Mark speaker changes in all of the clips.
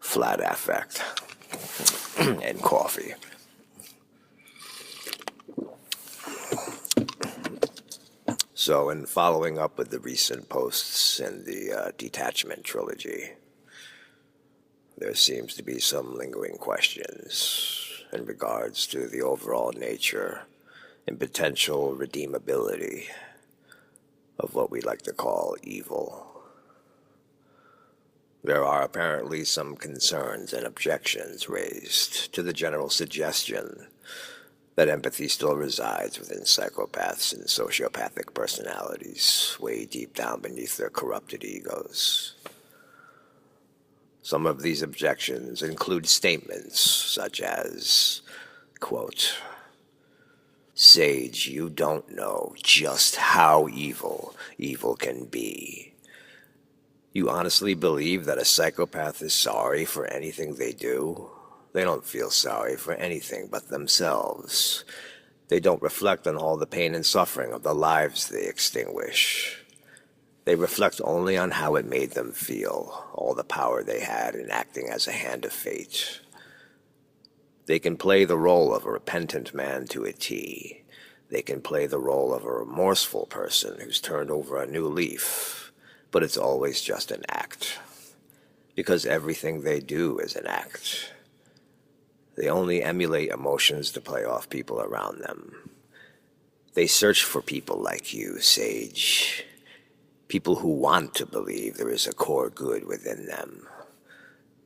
Speaker 1: flat affect, and coffee. So in following up with the recent posts in the Detachment trilogy, there seems to be some lingering questions in regards to the overall nature and potential redeemability of what we like to call evil. There are apparently some concerns and objections raised to the general suggestion that empathy still resides within psychopaths and sociopathic personalities, way deep down beneath their corrupted egos. Some of these objections include statements such as, quote, "Sage, you don't know just how evil can be. You honestly believe that a psychopath is sorry for anything they do? They don't feel sorry for anything but themselves. They don't reflect on all the pain and suffering of the lives they extinguish. They reflect only on how it made them feel, all the power they had in acting as a hand of fate. They can play the role of a repentant man to a T. They can play the role of a remorseful person who's turned over a new leaf, but it's always just an act, because everything they do is an act. They only emulate emotions to play off people around them. They search for people like you, Sage. People who want to believe there is a core good within them.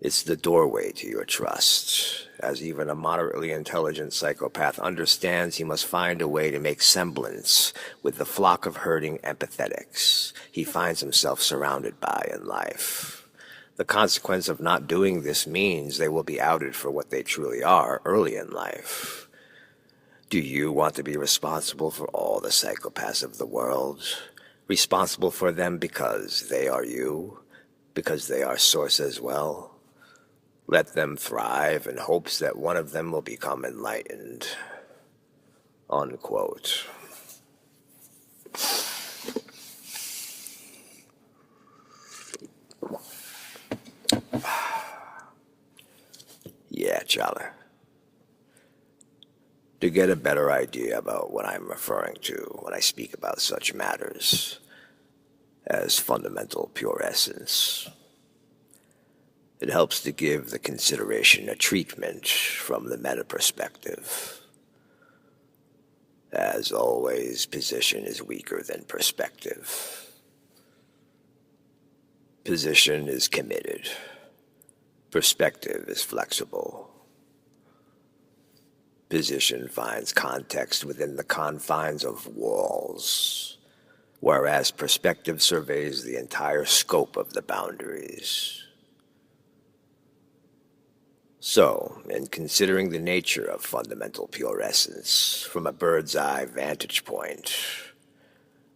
Speaker 1: It's the doorway to your trust, as even a moderately intelligent psychopath understands he must find a way to make semblance with the flock of herding empathetics he finds himself surrounded by in life. The consequence of not doing this means they will be outed for what they truly are early in life. Do you want to be responsible for all the psychopaths of the world? Responsible for them because they are you? Because they are source as well? Let them thrive in hopes that one of them will become enlightened. Unquote. Yeah, Charlie. To get a better idea about what I'm referring to when I speak about such matters as fundamental pure essence, it helps to give the consideration a treatment from the meta perspective. As always, position is weaker than perspective. Position is committed. Perspective is flexible. Position finds context within the confines of walls, whereas perspective surveys the entire scope of the boundaries. So, in considering the nature of fundamental pure essence from a bird's eye vantage point,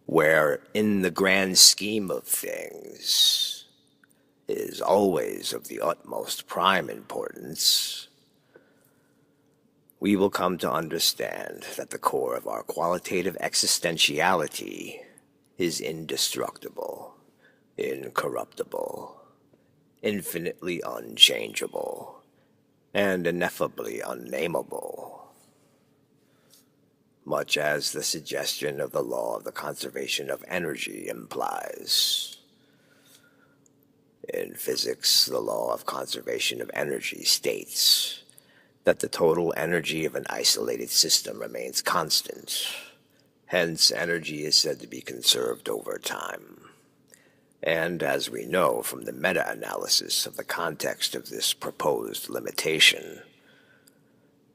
Speaker 1: where in the grand scheme of things is always of the utmost prime importance, we will come to understand that the core of our qualitative existentiality is indestructible, incorruptible, infinitely unchangeable, and ineffably unnameable, much as the suggestion of the law of the conservation of energy implies. In physics, the law of conservation of energy states that the total energy of an isolated system remains constant. Hence, energy is said to be conserved over time. And as we know from the meta-analysis of the context of this proposed limitation,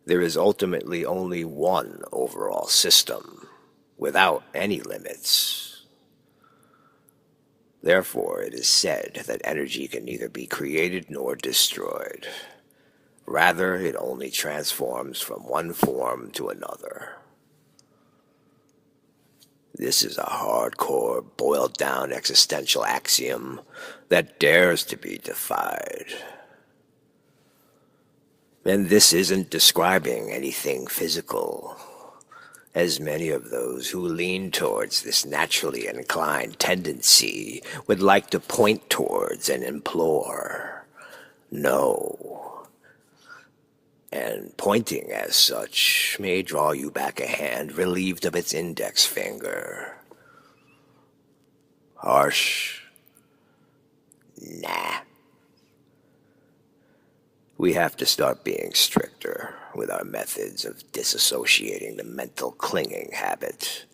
Speaker 1: there is ultimately only one overall system, without any limits. Therefore, it is said that energy can neither be created nor destroyed. Rather, it only transforms from one form to another. This is a hardcore, boiled-down existential axiom that dares to be defied. And this isn't describing anything physical, as many of those who lean towards this naturally inclined tendency would like to point towards and implore. No. And pointing as such may draw you back a hand relieved of its index finger. Harsh? Nah. We have to start being stricter with our methods of disassociating the mental clinging habit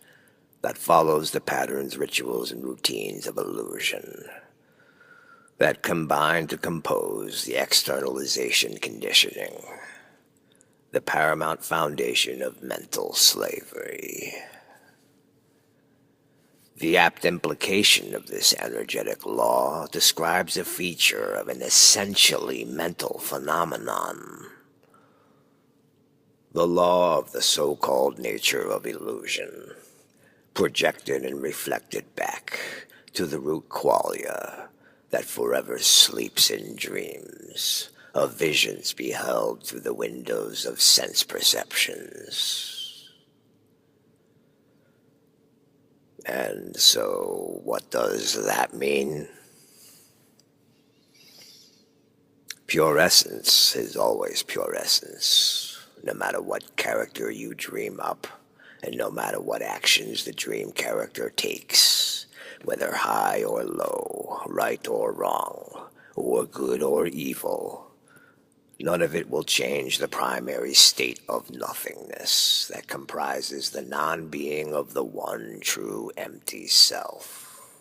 Speaker 1: that follows the patterns, rituals, and routines of illusion that combine to compose the externalization conditioning, the paramount foundation of mental slavery. The apt implication of this energetic law describes a feature of an essentially mental phenomenon. The law of the so-called nature of illusion, projected and reflected back to the root qualia that forever sleeps in dreams of visions beheld through the windows of sense perceptions. And so, what does that mean? Pure essence is always pure essence, no matter what character you dream up, and no matter what actions the dream character takes, whether high or low, right or wrong, or good or evil. None of it will change the primary state of nothingness that comprises the non-being of the one true empty self.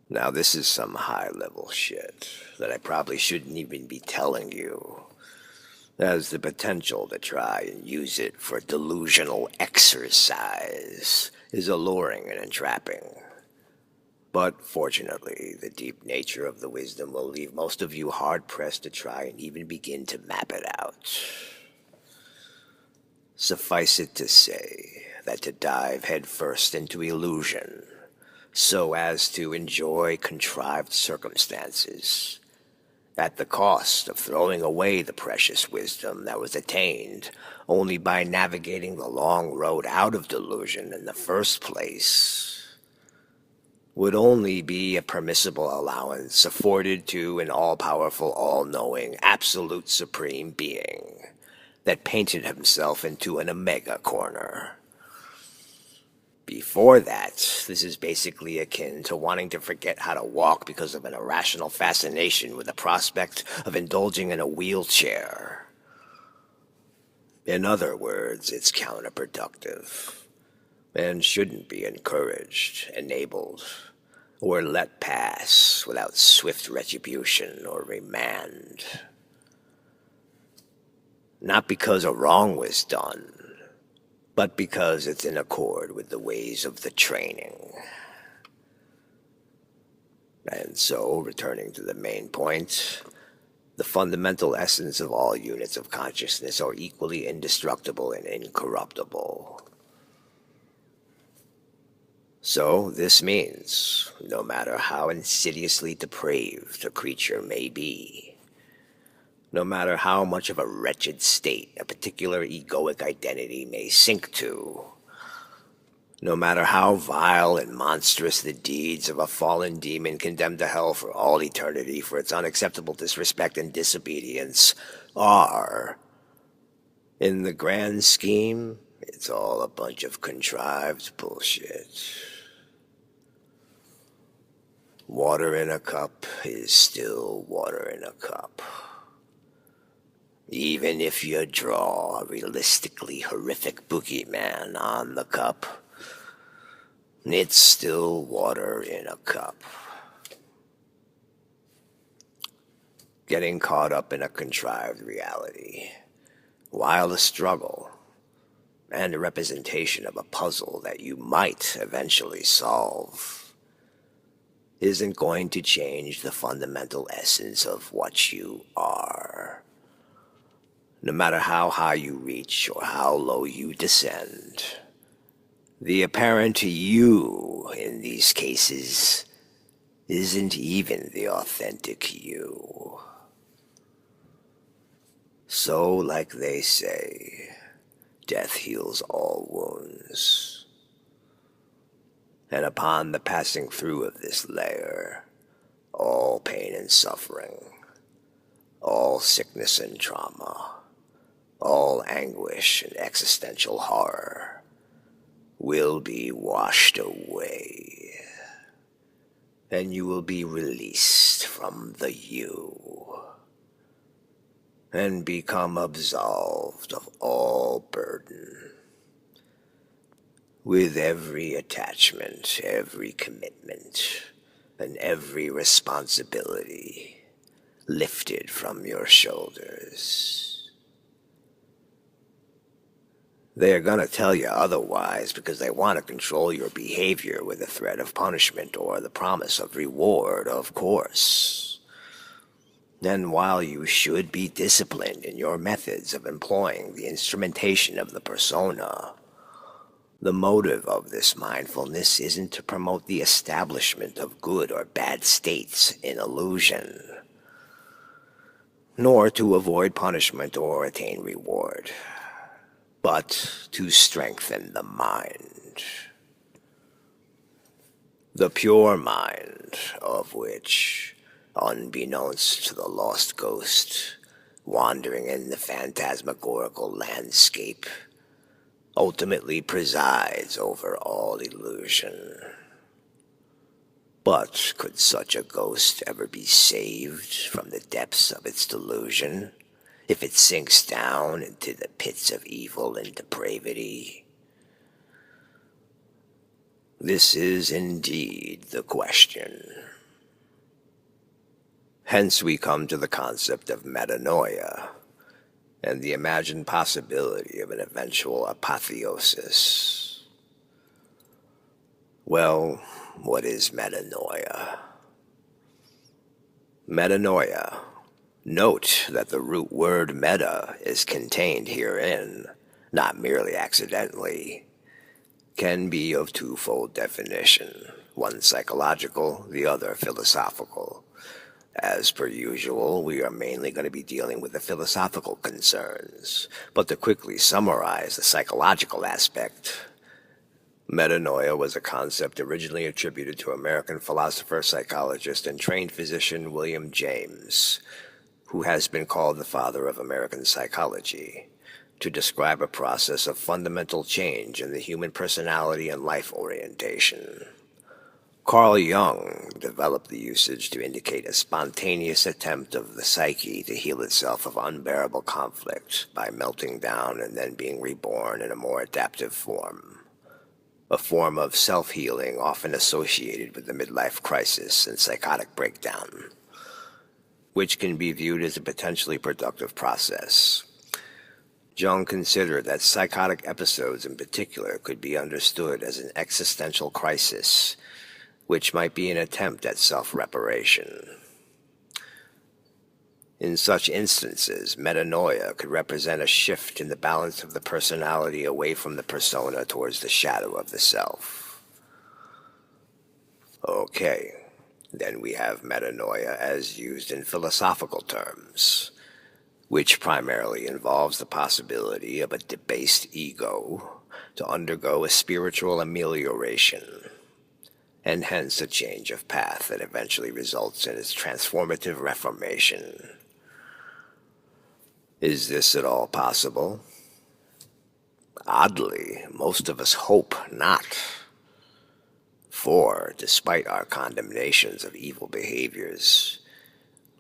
Speaker 1: Now this is some high-level shit that I probably shouldn't even be telling you. It has the potential to try and use it for delusional exercise is alluring and entrapping. But fortunately, the deep nature of the wisdom will leave most of you hard-pressed to try and even begin to map it out. Suffice it to say that to dive headfirst into illusion, so as to enjoy contrived circumstances, at the cost of throwing away the precious wisdom that was attained only by navigating the long road out of delusion in the first place, would only be a permissible allowance afforded to an all-powerful, all-knowing, absolute supreme being that painted himself into an omega corner. Before that, this is basically akin to wanting to forget how to walk because of an irrational fascination with the prospect of indulging in a wheelchair. In other words, it's counterproductive and shouldn't be encouraged, enabled, or let pass without swift retribution or remand. Not because a wrong was done, but because it's in accord with the ways of the training. And so, returning to the main point, the fundamental essence of all units of consciousness are equally indestructible and incorruptible. So this means, no matter how insidiously depraved a creature may be, no matter how much of a wretched state a particular egoic identity may sink to, no matter how vile and monstrous the deeds of a fallen demon condemned to hell for all eternity for its unacceptable disrespect and disobedience are, in the grand scheme, it's all a bunch of contrived bullshit. Water in a cup is still water in a cup. Even if you draw a realistically horrific boogeyman on the cup, it's still water in a cup. Getting caught up in a contrived reality, while a struggle and a representation of a puzzle that you might eventually solve, isn't going to change the fundamental essence of what you are. No matter how high you reach or how low you descend, the apparent you in these cases isn't even the authentic you. So, like they say, death heals all wounds. And upon the passing through of this layer, all pain and suffering, all sickness and trauma, all anguish and existential horror will be washed away, and you will be released from the you, and become absolved of all burden, with every attachment, every commitment, and every responsibility lifted from your shoulders. They are going to tell you otherwise because they want to control your behavior with the threat of punishment or the promise of reward, of course. And while you should be disciplined in your methods of employing the instrumentation of the persona, the motive of this mindfulness isn't to promote the establishment of good or bad states in illusion, nor to avoid punishment or attain reward, but to strengthen the mind. The pure mind of which, unbeknownst to the lost ghost, wandering in the phantasmagorical landscape, ultimately presides over all illusion. But could such a ghost ever be saved from the depths of its delusion, if it sinks down into the pits of evil and depravity? This is indeed the question. Hence we come to the concept of metanoia, and the imagined possibility of an eventual apotheosis. Well, what is metanoia? Metanoia. Note that the root word meta is contained herein, not merely accidentally, can be of twofold definition, one psychological, the other philosophical. As per usual, we are mainly going to be dealing with the philosophical concerns, but to quickly summarize the psychological aspect, metanoia was a concept originally attributed to American philosopher, psychologist, and trained physician William James, who has been called the father of American psychology, to describe a process of fundamental change in the human personality and life orientation. Carl Jung developed the usage to indicate a spontaneous attempt of the psyche to heal itself of unbearable conflict by melting down and then being reborn in a more adaptive form. A form of self-healing often associated with the midlife crisis and psychotic breakdown, which can be viewed as a potentially productive process. Jung considered that psychotic episodes in particular could be understood as an existential crisis, which might be an attempt at self-reparation. In such instances, metanoia could represent a shift in the balance of the personality away from the persona towards the shadow of the self. Okay, then we have metanoia as used in philosophical terms, which primarily involves the possibility of a debased ego to undergo a spiritual amelioration, and hence a change of path that eventually results in its transformative reformation. Is this at all possible? Oddly, most of us hope not. For, despite our condemnations of evil behaviors,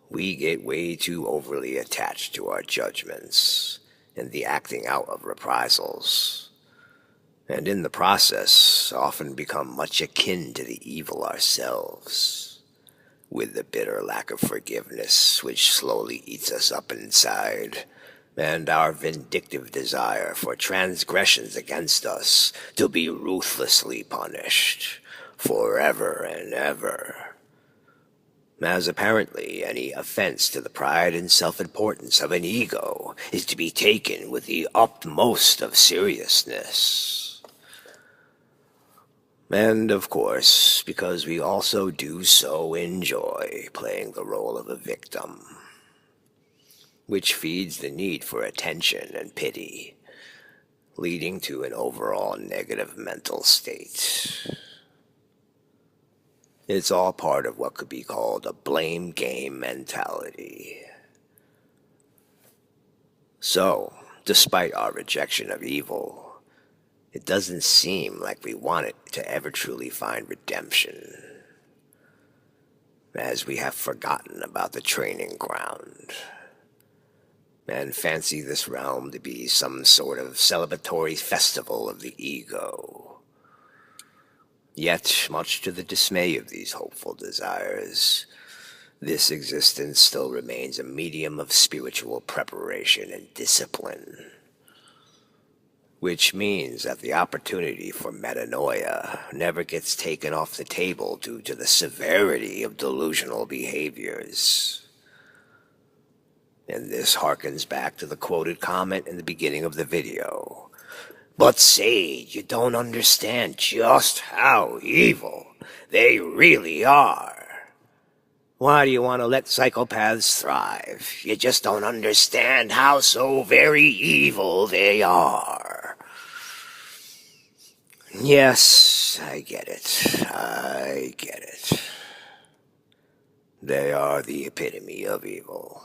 Speaker 1: we get way too overly attached to our judgments and the acting out of reprisals, and in the process often become much akin to the evil ourselves, with the bitter lack of forgiveness which slowly eats us up inside, and our vindictive desire for transgressions against us to be ruthlessly punished forever and ever, as apparently any offense to the pride and self-importance of an ego is to be taken with the utmost of seriousness. And, of course, because we also do so enjoy playing the role of a victim, which feeds the need for attention and pity, leading to an overall negative mental state. It's all part of what could be called a blame game mentality. So, despite our rejection of evil, it doesn't seem like we want it to ever truly find redemption, as we have forgotten about the training ground, and fancy this realm to be some sort of celebratory festival of the ego. Yet, much to the dismay of these hopeful desires, this existence still remains a medium of spiritual preparation and discipline, which means that the opportunity for metanoia never gets taken off the table due to the severity of delusional behaviors. And this harkens back to the quoted comment in the beginning of the video. But Sage, you don't understand just how evil they really are. Why do you want to let psychopaths thrive? You just don't understand how so very evil they are. Yes, I get it. I get it. They are the epitome of evil.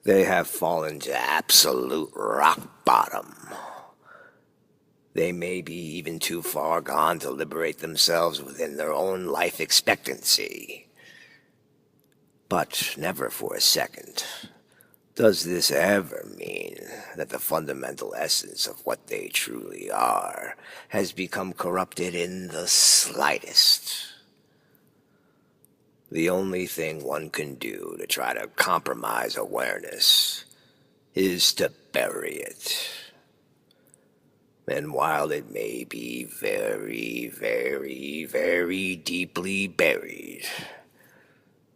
Speaker 1: They have fallen to absolute rock bottom. They may be even too far gone to liberate themselves within their own life expectancy. But never for a second does this ever mean that the fundamental essence of what they truly are has become corrupted in the slightest. The only thing one can do to try to compromise awareness is to bury it. And while it may be very, very, very deeply buried,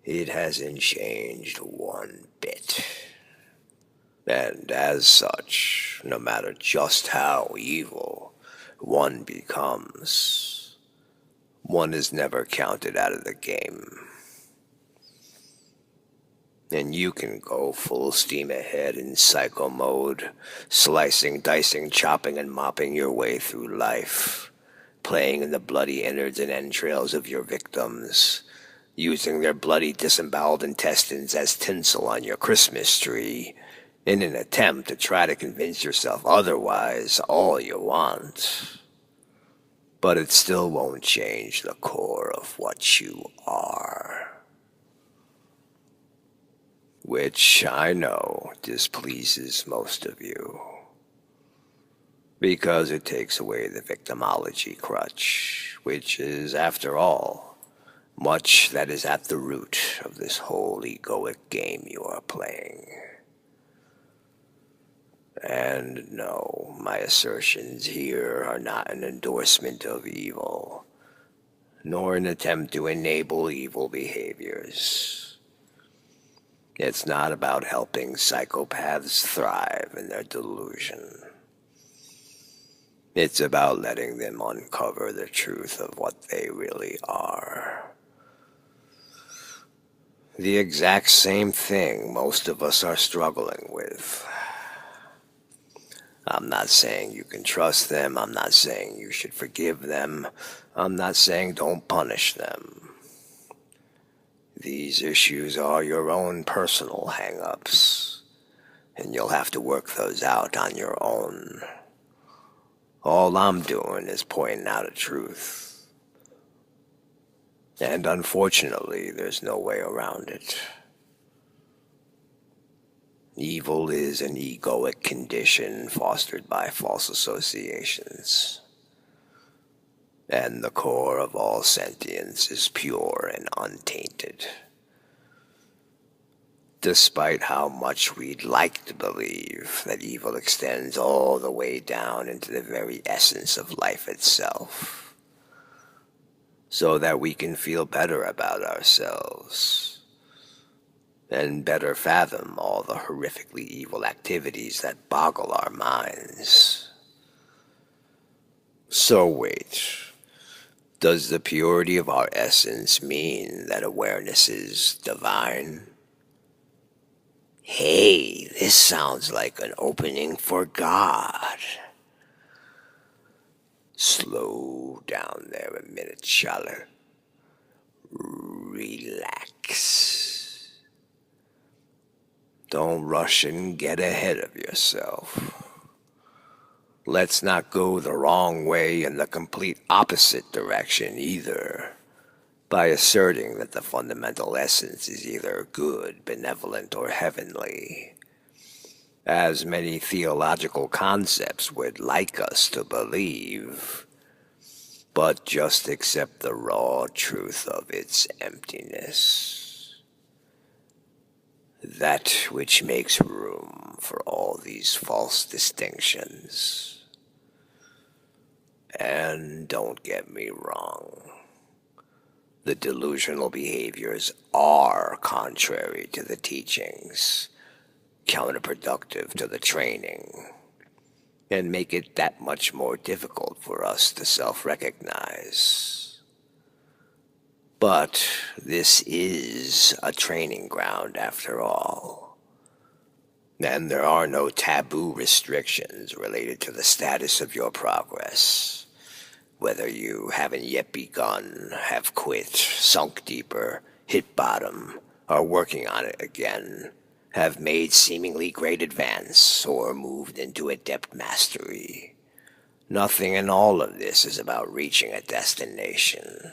Speaker 1: it hasn't changed one bit. And as such, no matter just how evil one becomes, one is never counted out of the game. And you can go full steam ahead in psycho mode, slicing, dicing, chopping, and mopping your way through life, playing in the bloody innards and entrails of your victims, using their bloody disemboweled intestines as tinsel on your Christmas tree, in an attempt to try to convince yourself otherwise all you want. But it still won't change the core of what you are. Which I know displeases most of you, because it takes away the victimology crutch, which is, after all, much that is at the root of this whole egoic game you are playing. And no, my assertions here are not an endorsement of evil, nor an attempt to enable evil behaviors. It's not about helping psychopaths thrive in their delusion. It's about letting them uncover the truth of what they really are. The exact same thing most of us are struggling with. I'm not saying you can trust them. I'm not saying you should forgive them. I'm not saying don't punish them. These issues are your own personal hang-ups, and you'll have to work those out on your own. All I'm doing is pointing out a truth. And unfortunately, there's no way around it. Evil is an egoic condition fostered by false associations. And the core of all sentience is pure and untainted. Despite how much we'd like to believe that evil extends all the way down into the very essence of life itself, so that we can feel better about ourselves, and better fathom all the horrifically evil activities that boggle our minds. So wait. Does the purity of our essence mean that awareness is divine? Hey, this sounds like an opening for God. Slow down there a minute, Schaller. relax. Don't rush and get ahead of yourself. Let's not go the wrong way in the complete opposite direction either, by asserting that the fundamental essence is either good, benevolent, or heavenly, as many theological concepts would like us to believe, but just accept the raw truth of its emptiness. That which makes room for all these false distinctions. And don't get me wrong, the delusional behaviors are contrary to the teachings, counterproductive to the training, and make it that much more difficult for us to self-recognize. But this is a training ground after all, and there are no taboo restrictions related to the status of your progress. Whether you haven't yet begun, have quit, sunk deeper, hit bottom, are working on it again, have made seemingly great advance, or moved into adept mastery. Nothing in all of this is about reaching a destination.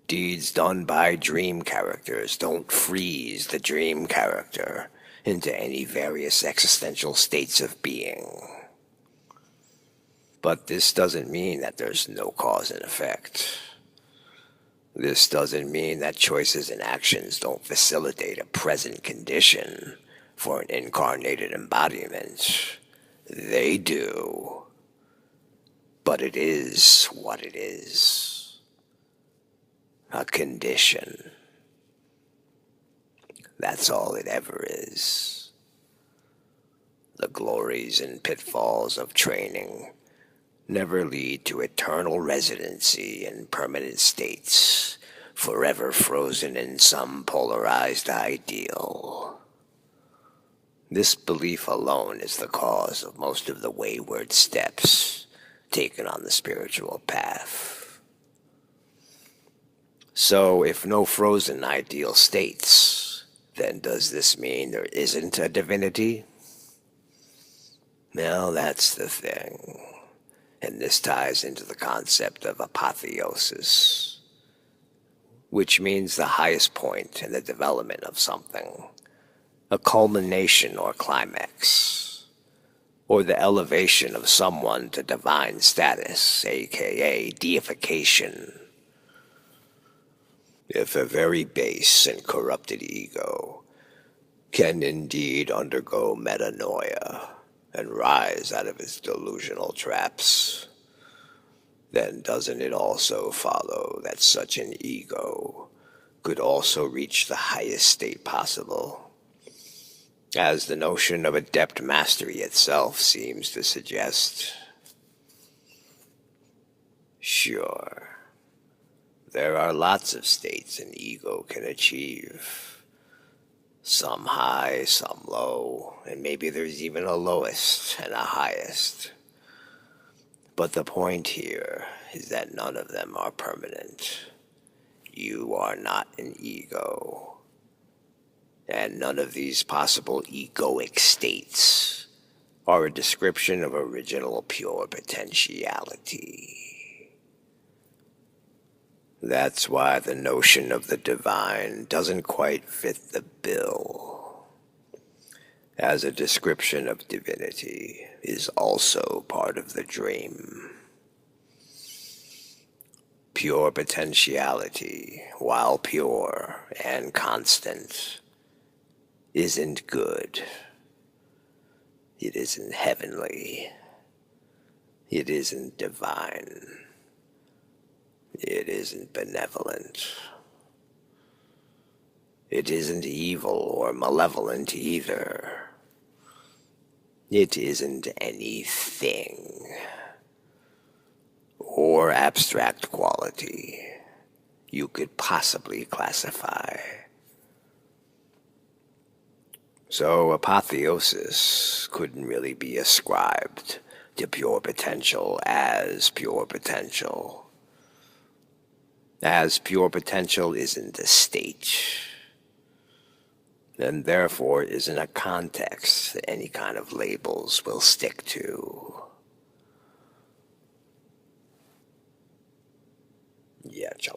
Speaker 1: Deeds done by dream characters don't freeze the dream character into any various existential states of being. But this doesn't mean that there's no cause and effect. This doesn't mean that choices and actions don't facilitate a present condition for an incarnated embodiment. They do. But it is what it is. A condition. That's all it ever is. The glories and pitfalls of training never lead to eternal residency in permanent states, forever frozen in some polarized ideal. This belief alone is the cause of most of the wayward steps taken on the spiritual path. So, if no frozen ideal states, then does this mean there isn't a divinity? Well, that's the thing. And this ties into the concept of apotheosis, which means the highest point in the development of something, a culmination or climax, or the elevation of someone to divine status, aka deification. If a very base and corrupted ego can indeed undergo metanoia, and rise out of its delusional traps, then doesn't it also follow that such an ego could also reach the highest state possible, as the notion of adept mastery itself seems to suggest? Sure, there are lots of states an ego can achieve. Some high, some low, and maybe there's even a lowest and a highest. But the point here is that none of them are permanent. You are not an ego. And none of these possible egoic states are a description of original pure potentiality. That's why the notion of the divine doesn't quite fit the bill, as a description of divinity is also part of the dream. Pure potentiality, while pure and constant, isn't good. It isn't heavenly. It isn't divine. It isn't benevolent. It isn't evil or malevolent either. It isn't anything or abstract quality you could possibly classify. So apotheosis couldn't really be ascribed to pure potential as pure potential. as pure potential isn't a state, and therefore isn't a context that any kind of labels will stick to. Yeah, John.